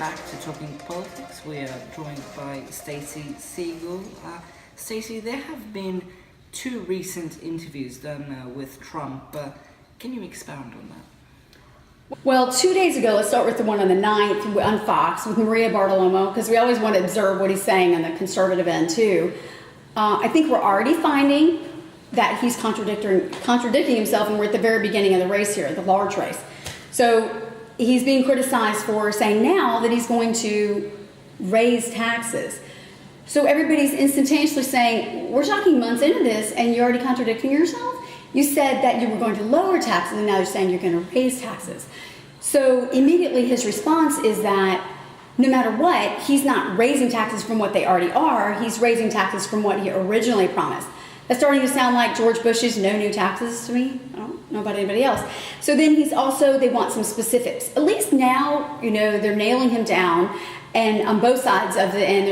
back to Talking Politics. We are joined by Stacey Siegel. Stacey, there have been two recent interviews done with Trump. Can you expound on that? Well, 2 days ago, let's start with the one on the 9th on Fox with Maria Bartiromo, because we always want to observe what he's saying on the conservative end, too. I think we're already finding that he's contradicting himself, and we're at the very beginning of the race here, the large race. So he's being criticized for saying now that he's going to raise taxes. So everybody's instantaneously saying, we're talking months into this, and you're already contradicting yourself? You said that you were going to lower taxes, and now you're saying you're going to raise taxes. So immediately his response is that no matter what, he's not raising taxes from what they already are, he's raising taxes from what he originally promised. That's starting to sound like George Bush's no new taxes to me. I don't know about anybody else. So then they want some specifics. At least now, they're nailing him down, and on both sides of the end,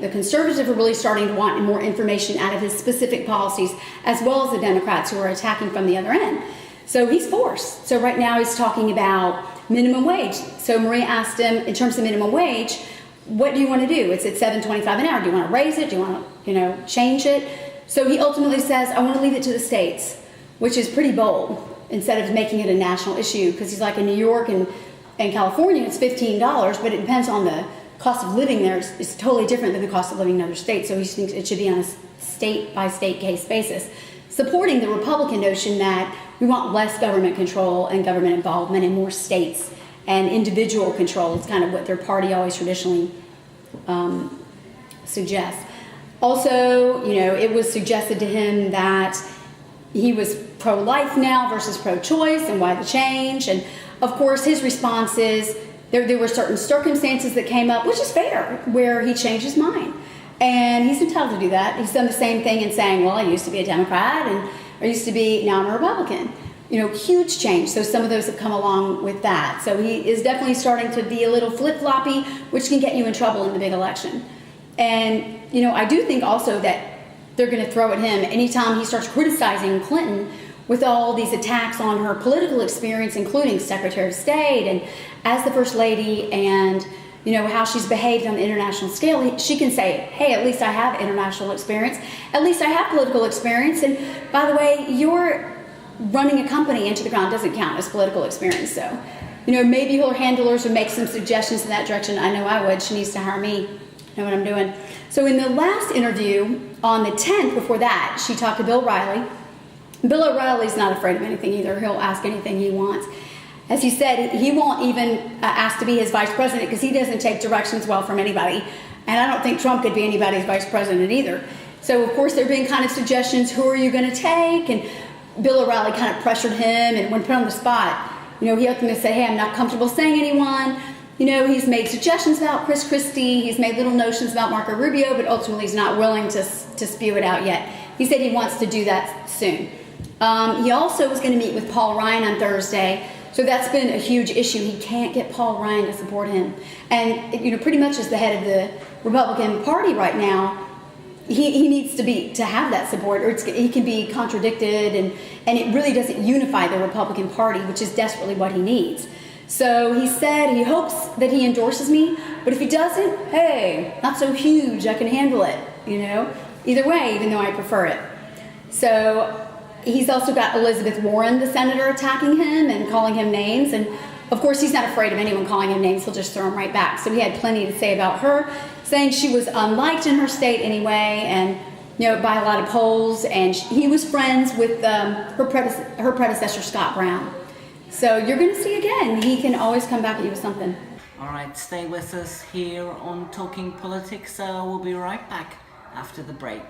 the conservatives are really starting to want more information out of his specific policies, as well as the Democrats who are attacking from the other end. So he's forced. So right now he's talking about minimum wage. So Maria asked him, in terms of minimum wage, what do you want to do? It's at $7.25 an hour. Do you want to raise it? Do you want to, change it? So he ultimately says, I want to leave it to the states, which is pretty bold, instead of making it a national issue, because he's like in New York and California, it's $15, but it depends on the cost of living there. It's totally different than the cost of living in other states, so he thinks it should be on a state-by-state case basis, supporting the Republican notion that we want less government control and government involvement and more states and individual control. It's kind of what their party always traditionally suggests. Also, it was suggested to him that he was pro-life now versus pro-choice, and why the change. And of course, his response is there were certain circumstances that came up, which is fair, where he changed his mind. And he's entitled to do that. He's done the same thing in saying, well, I used to be a Democrat, and now I'm a Republican. Huge change. So some of those have come along with that. So he is definitely starting to be a little flip-floppy, which can get you in trouble in the big election. And, I do think also that they're going to throw at him anytime he starts criticizing Clinton with all these attacks on her political experience, including Secretary of State and as the First Lady, and, how she's behaved on the international scale. She can say, hey, at least I have international experience. At least I have political experience. And by the way, your running a company into the ground doesn't count as political experience. So, maybe her handlers would make some suggestions in that direction. I know I would. She needs to hire me. Know what I'm doing. So in the last interview on the 10th before that, she talked to Bill O'Reilly. Bill O'Reilly's not afraid of anything either. He'll ask anything he wants. As he said, he won't even ask to be his vice president because he doesn't take directions well from anybody. And I don't think Trump could be anybody's vice president either. So of course there have been kind of suggestions, who are you going to take? And Bill O'Reilly kind of pressured him, and when put on the spot, he ultimately said, hey, I'm not comfortable saying anyone. He's made suggestions about Chris Christie. He's made little notions about Marco Rubio, but ultimately he's not willing to spew it out yet. He said he wants to do that soon. He also was going to meet with Paul Ryan on Thursday. So that's been a huge issue. He can't get Paul Ryan to support him. And, pretty much as the head of the Republican Party right now, he needs to have that support, or he can be contradicted, and it really doesn't unify the Republican Party, which is desperately what he needs. So he said he hopes that he endorses me, but if he doesn't, hey, not so huge, I can handle it, Either way, even though I prefer it. So he's also got Elizabeth Warren, the senator, attacking him and calling him names. And of course, he's not afraid of anyone calling him names. He'll just throw them right back. So he had plenty to say about her, saying she was unliked in her state anyway, and by a lot of polls. And he was friends with her predecessor, Scott Brown. So you're going to see again, he can always come back at you with something. All right, stay with us here on Talking Politics. We'll be right back after the break.